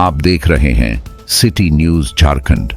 आप देख रहे हैं सिटी न्यूज झारखंड।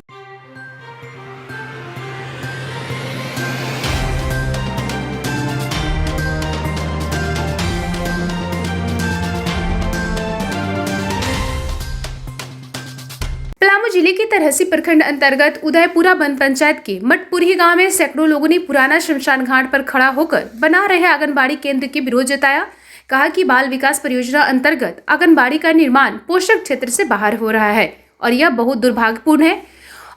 पलामू जिले के तरहसी प्रखंड अंतर्गत उदयपुरा वन पंचायत के मटपुरी गांव में सैकड़ों लोगों ने पुराना शमशान घाट पर खड़ा होकर बना रहे आंगनबाड़ी केंद्र के विरोध जताया। कहा कि बाल विकास परियोजना अंतर्गत आंगनबाड़ी का निर्माण पोषक क्षेत्र से बाहर हो रहा है और यह बहुत दुर्भाग्यपूर्ण है।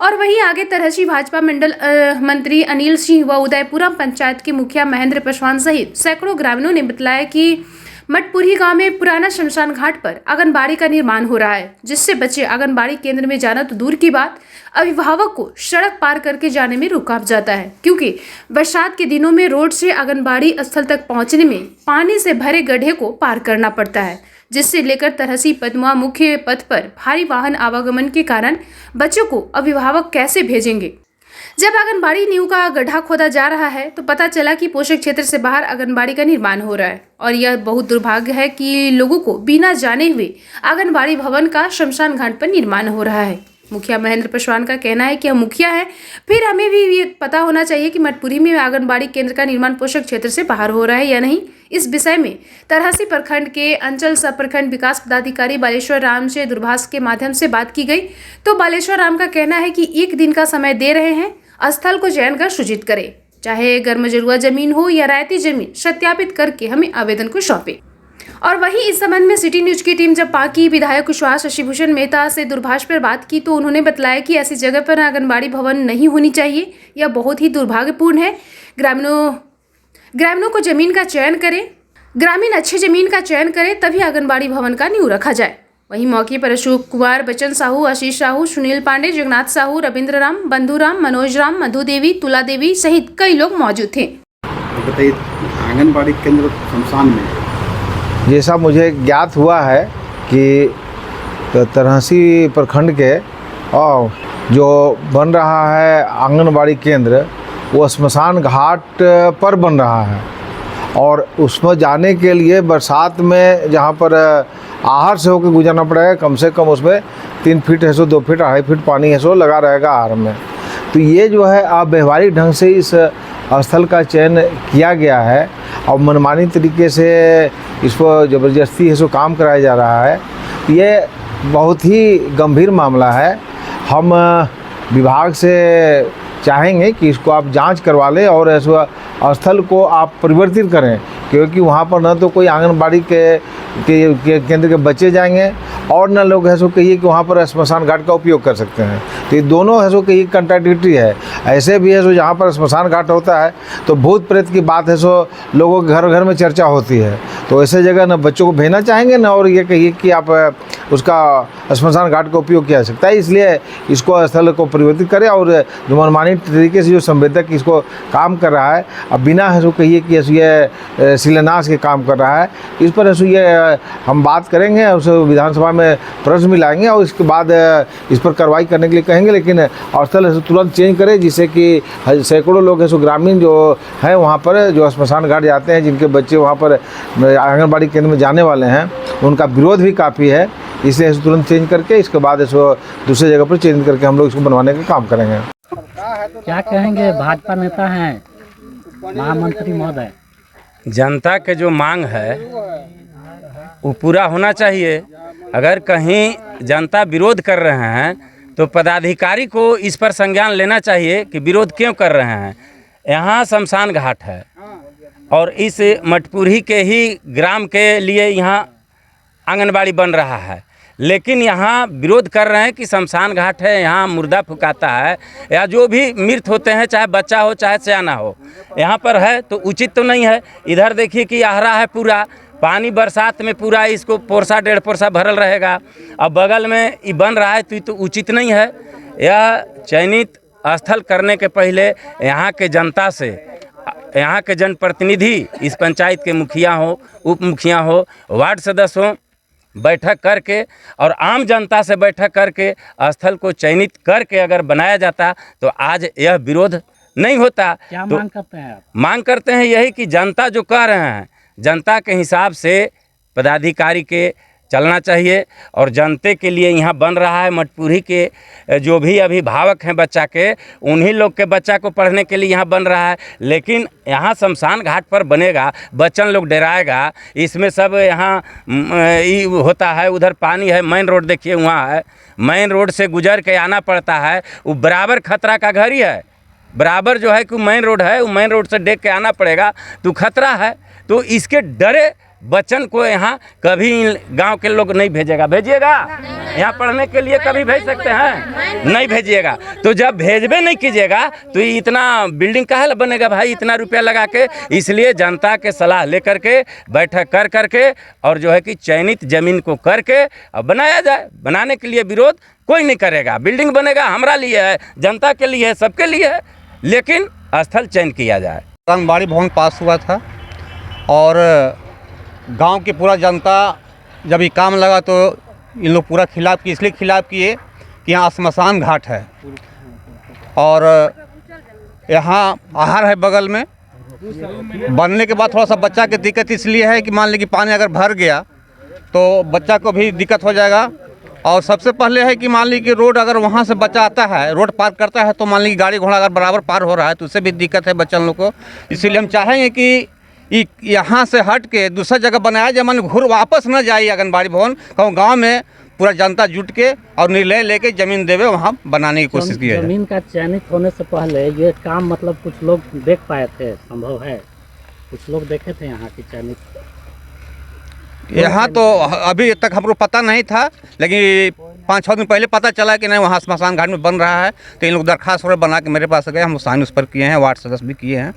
और वहीं आगे तरहसी भाजपा मंडल मंत्री अनिल सिंह व उदयपुरा पंचायत के मुखिया महेंद्र पासवान सहित सैकड़ों ग्रामीणों ने बताया कि मटपुरी गांव में पुराना शमशान घाट पर आंगनबाड़ी का निर्माण हो रहा है, जिससे बच्चे आंगनबाड़ी केंद्र में जाना तो दूर की बात, अभिभावक को सड़क पार करके जाने में रुकावट जाता है, क्योंकि बरसात के दिनों में रोड से आंगनबाड़ी स्थल तक पहुंचने में पानी से भरे गड्ढे को पार करना पड़ता है, जिससे लेकर तरहसी पदमा मुख्य पथ पर भारी वाहन आवागमन के कारण बच्चों को अभिभावक कैसे भेजेंगे। जब आंगनबाड़ी नींव का गड्ढा खोदा जा रहा है तो पता चला कि पोषक क्षेत्र से बाहर आंगनबाड़ी का निर्माण हो रहा है और यह बहुत दुर्भाग्य है कि लोगों को बिना जाने हुए आंगनबाड़ी भवन का शमशान घाट पर निर्माण हो रहा है। मुखिया महेंद्र पासवान का कहना है कि हम मुखिया हैं, फिर हमें भी ये पता होना चाहिए कि मटपुरी में आंगनबाड़ी केंद्र का निर्माण पोषक क्षेत्र से बाहर हो रहा है या नहीं। इस विषय में तरहसी प्रखंड के अंचल सह प्रखंड विकास पदाधिकारी बालेश्वर राम से दूरभाष के माध्यम से बात की गई तो बालेश्वर राम का कहना है कि 1 दिन का समय दे रहे हैं, स्थल को चयन कर सूचित करें, चाहे गर्मजरुआ जमीन हो या रायती जमीन, सत्यापित करके हमें आवेदन को सौंपे। और वहीं इस संबंध में सिटी न्यूज की टीम जब पाकी विधायक कुशवाहा शशिभूषण मेहता से दूरभाष पर बात की तो उन्होंने बताया कि ऐसी जगह पर आंगनबाड़ी भवन नहीं होनी चाहिए, यह बहुत ही दुर्भाग्यपूर्ण है। ग्रामीणों को जमीन का चयन करें, ग्रामीण अच्छे जमीन का चयन करें, तभी आंगनबाड़ी भवन का नींव रखा जाए। वहीं मौके पर अशोक कुमार, बच्चन साहू, आशीष साहू, सुनील पांडे, जगन्नाथ साहू, रविंद्र राम, बंधु राम, मनोज राम, मधु देवी, तुला देवी सहित कई लोग मौजूद थे। तो बताइए, आंगनबाड़ी केंद्र शमशान में जैसा मुझे ज्ञात हुआ है कि तरहसी प्रखंड के और जो बन रहा है आंगनबाड़ी केंद्र वो श्मशान घाट पर बन रहा है और उसमें जाने के लिए बरसात में जहाँ पर आहर से होकर गुजरना पड़ेगा, कम से कम उसमें 3 फीट है सो 2 फीट 2.5 फीट पानी है सो लगा रहेगा आहर में। तो ये जो है अव्यवहारिक ढंग से इस स्थल का चयन किया गया है और मनमानी तरीके से इस पर ज़बरदस्ती है सो काम कराया जा रहा है। ये बहुत ही गंभीर मामला है। हम विभाग से चाहेंगे कि इसको आप जांच करवा लें और इस स्थल को आप परिवर्तित करें, क्योंकि वहाँ पर न तो कोई आंगनबाड़ी के केंद्र के बच्चे जाएंगे और न लोग है सो कहिए कि वहाँ पर श्मशान घाट का उपयोग कर सकते हैं। तो ये दोनों है सो कहिए कंट्राडिक्टरी है। ऐसे भी है सो जहाँ पर श्मशान घाट होता है तो भूत प्रेत की बात है सो लोगों के घर घर में चर्चा होती है, तो ऐसे जगह न बच्चों को भेजना चाहेंगे न और ये कहिए कि आप उसका श्मशान घाट का उपयोग किया जा सकता है। इसलिए इसको स्थल को परिवर्तित करें और जो मनमानी तरीके से जो संवेदक इसको काम कर रहा है, अब बिना है सो कहिए कि ये शिलान्यास के काम कर रहा है, इस पर है ये हम बात करेंगे, उस विधानसभा में प्रश्न भी लाएंगे और इसके बाद इस पर कार्रवाई करने के लिए कहेंगे। लेकिन स्थल तुरंत चेंज करें, जिससे कि सैकड़ों लोग है सो ग्रामीण जो हैं वहाँ पर जो श्मशान घाट जाते हैं, जिनके बच्चे वहाँ पर आंगनबाड़ी केंद्र में जाने वाले हैं, उनका विरोध भी काफ़ी है। इसलिए तुरंत चेंज करके इसके बाद इसको दूसरी जगह पर चेंज करके हम लोग इसको बनवाने का काम करेंगे। क्या कहेंगे, भाजपा नेता हैं, महामंत्री महोदय? जनता के जो मांग है वो पूरा होना चाहिए। अगर कहीं जनता विरोध कर रहे हैं तो पदाधिकारी को इस पर संज्ञान लेना चाहिए कि विरोध क्यों कर रहे हैं। यहाँ शमशान घाट है और इस मटपुरी के ही ग्राम के लिए यहाँ आंगनबाड़ी बन रहा है, लेकिन यहाँ विरोध कर रहे हैं कि शमशान घाट है, यहाँ मुर्दा फुकाता है या जो भी मृत होते हैं, चाहे बच्चा हो चाहे सयाना हो, यहाँ पर है तो उचित तो नहीं है। इधर देखिए कि आहरा है, पूरा पानी बरसात में पूरा इसको पोरसा 1.5 पोरसा भरल रहेगा, अब बगल में ये बन रहा है तो ये तो उचित नहीं है। यह चयनित स्थल करने के पहले यहाँ के जनता से, यहाँ के जनप्रतिनिधि, इस पंचायत के मुखिया हो, उप मुखिया हो, वार्ड सदस्य हो, बैठक करके और आम जनता से बैठक करके स्थल को चयनित करके अगर बनाया जाता तो आज यह विरोध नहीं होता। क्या तो मांग करते हैं आप? मांग करते हैं यही कि जनता जो कह रहे हैं, जनता के हिसाब से पदाधिकारी के चलना चाहिए। और जनते के लिए यहाँ बन रहा है मटपुरी के जो भी अभिभावक हैं बच्चा के, उन्हीं लोग के बच्चा को पढ़ने के लिए यहाँ बन रहा है। लेकिन यहाँ शमशान घाट पर बनेगा, बच्चन लोग डराएगा, इसमें सब यहाँ होता है। उधर पानी है, मेन रोड देखिए वहाँ है, मेन रोड से गुजर के आना पड़ता है। वो बराबर खतरा का घर ही है, बराबर जो है कि मेन रोड है, वो मेन रोड से देख के आना पड़ेगा, तो खतरा है। तो इसके डरे बच्चन को यहाँ कभी गांव के लोग नहीं भेजेगा। भेजिएगा यहाँ पढ़ने के लिए, कभी भेज सकते हैं? नहीं भेजिएगा। तो जब भेजबे नहीं कीजिएगा तो इतना बिल्डिंग काहे बनेगा भाई, इतना रुपया लगा के? इसलिए जनता के सलाह लेकर के, बैठक कर करके, और जो है कि चयनित ज़मीन को करके अब बनाया जाए। बनाने के लिए विरोध कोई नहीं करेगा। बिल्डिंग बनेगा हमारा लिए है, जनता के लिए है, सबके लिए है, लेकिन स्थल चयन किया जाए। आंगनबाड़ी भवन पास हुआ था और गांव की पूरा जनता जब ये काम लगा तो इन लोग पूरा खिलाफ किए, इसलिए खिलाफ किए कि यहाँ श्मशान घाट है और यहाँ आहार है बगल में। बनने के बाद थोड़ा सा बच्चा की दिक्कत इसलिए है कि मान लीजिए कि पानी अगर भर गया तो बच्चा को भी दिक्कत हो जाएगा। और सबसे पहले है कि मान लीजिए कि रोड अगर वहाँ से बच्चा आता है, रोड पार करता है, तो मान लीजिए गाड़ी घोड़ा अगर बराबर पार हो रहा है तो उससे भी दिक्कत है बच्चन लोग को। इसीलिए हम चाहेंगे कि यहाँ से हट के दूसरा जगह बनाया जाए, मान घूर वापस न जाए आंगनबाड़ी भवन। कहूँ गांव में पूरा जनता जुट के और निर्णय लेके ज़मीन देवे वहाँ बनाने की कोशिश की है। ज़मीन का चयनित होने से पहले ये काम मतलब कुछ लोग देख पाए थे, संभव है? कुछ लोग देखे थे यहाँ की चयनित? यहाँ तो अभी तक हमको पता नहीं था, लेकिन 5-6 दिन पहले पता चला कि नहीं वहाँ श्मशान घाट में बन रहा है। तो इन लोग दरखास्त वगैरह बना के मेरे पास गए, हम साइन उस पर किए हैं, वार्ड सदस्य भी किए हैं।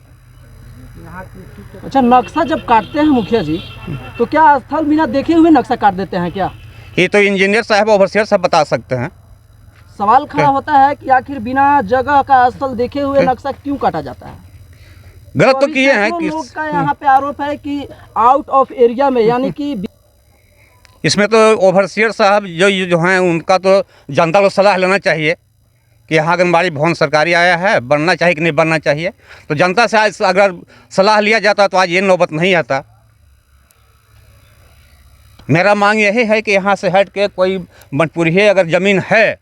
अच्छा, नक्शा जब काटते हैं मुखिया जी तो क्या स्थल बिना देखे हुए नक्शा काट देते हैं क्या? ये तो इंजीनियर साहब, ओवरसियर साहब बता सकते हैं। सवाल खड़ा होता है कि आखिर बिना जगह का स्थल देखे हुए नक्शा क्यों काटा जाता है? गलत तो किए हैं कि लोग का यहाँ पे आरोप है कि आउट ऑफ एरिया में, यानी कि इसमें तो ओवरसियर साहब जो हैं उनका तो जनता को सलाह लेना चाहिए कि यहाँ आंगनबाड़ी भवन सरकारी आया है, बनना चाहिए कि नहीं बनना चाहिए। तो जनता से आज अगर सलाह लिया जाता तो आज ये नौबत नहीं आता। मेरा मांग यही है कि यहाँ से हट के कोई मटपुरी अगर ज़मीन है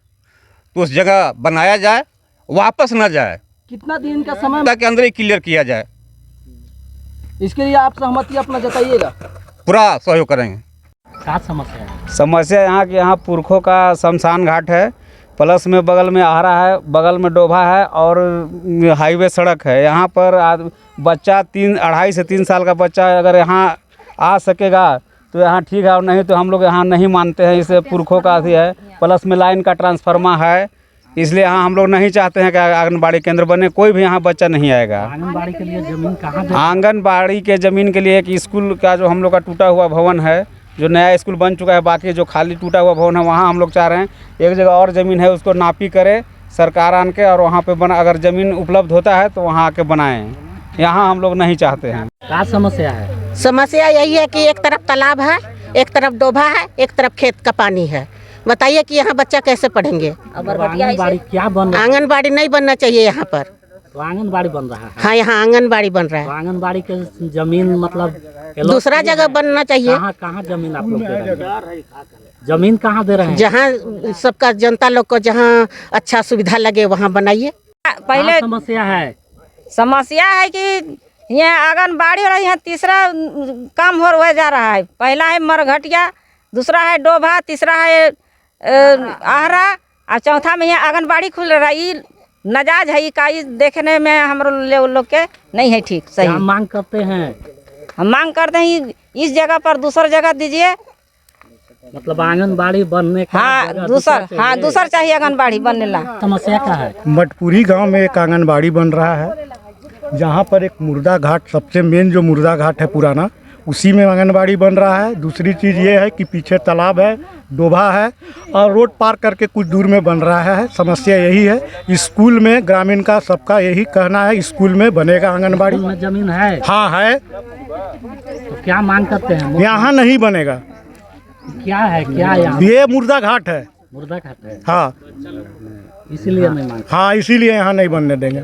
तो उस जगह बनाया जाए, वापस ना जाए। कितना दिन का समय के अंदर ही क्लियर किया जाए। इसके लिए आप सहमति अपना जताइएगा? पूरा सहयोग करेंगे। क्या समस्या है? समस्या यहाँ के यहाँ पुरखों का शमशान घाट है, प्लस में बगल में आहारा है, बगल में डोभा है और हाईवे सड़क है। यहाँ पर बच्चा 2.5 से 3 साल का बच्चा अगर यहाँ आ सकेगा तो यहाँ ठीक है, और नहीं तो हम लोग यहाँ नहीं मानते हैं। इसे पुरखों का अथी है, प्लस में लाइन का ट्रांसफार्मर है, इसलिए यहाँ हम लोग नहीं चाहते हैं कि आंगनबाड़ी केंद्र बने। कोई भी यहाँ बच्चा नहीं आएगा। आंगनबाड़ी के लिए ज़मीन कहाँ? आंगनबाड़ी के ज़मीन के लिए एक स्कूल का जो हम लोग का टूटा हुआ भवन है, जो नया स्कूल बन चुका है, बाकी जो खाली टूटा हुआ भवन है वहाँ हम लोग चाह रहे हैं एक जगह और ज़मीन है उसको नापी करे सरकार आन के, और वहाँ पे बना, अगर ज़मीन उपलब्ध होता है तो वहाँ आके बनाएं। यहाँ हम लोग नहीं चाहते हैं। क्या समस्या है? समस्या यही है कि एक तरफ तालाब है, एक तरफ डोभा है, एक तरफ खेत का पानी है। बताइए कि यहाँ बच्चा कैसे पढ़ेंगे? आंगनबाड़ी क्या बन रहा है? आंगनबाड़ी नहीं बनना चाहिए यहाँ पर। तो आंगनबाड़ी बन रहा है? हाँ, यहाँ आंगनबाड़ी बन रहा है। तो आंगनबाड़ी के ज़मीन मतलब दूसरा जगह बनना चाहिए। कहाँ ज़मीन आप लोग दे रहे हैं? ज़मीन कहाँ दे रहे हैं? जहाँ सबका जनता लोग को जहाँ अच्छा सुविधा लगे वहाँ बनाइए। पहले समस्या है? समस्या है कि यहाँ आंगनबाड़ी और यहाँ तीसरा काम हो जा रहा है। पहला है मरघटिया, दूसरा है डोभा, तीसरा है आहरा, और चौथा में यहाँ आंगनबाड़ी खुल रहा है। नजायज है का, देखने में हम लोग के नहीं है ठीक सही। हम मांग करते हैं, हम मांग करते हैं इस जगह पर दूसरा जगह दीजिए, मतलब आंगनबाड़ी बनने का। हाँ दूसर चाहिए आंगनबाड़ी बनने ला। समस्या क्या है? मटपुरी गांव में एक आंगनबाड़ी बन रहा है, जहां पर एक मुर्दा घाट, सबसे मेन जो मुर्दा घाट है पुराना, उसी में आंगनबाड़ी बन रहा है। दूसरी चीज़ ये है कि पीछे तालाब है, डोभा है और रोड पार करके कुछ दूर में बन रहा है। समस्या यही है। स्कूल में ग्रामीण का सबका यही कहना है, स्कूल में बनेगा आंगनबाड़ी। में ज़मीन है? हाँ है। तो क्या मांग करते हैं? यहाँ नहीं बनेगा। क्या है क्या यहाँ? ये मुर्दा घाट है। मुर्दा घाट है? हाँ, इसीलिए नहीं मांग। हाँ, इसीलिए यहाँ नहीं बनने देंगे।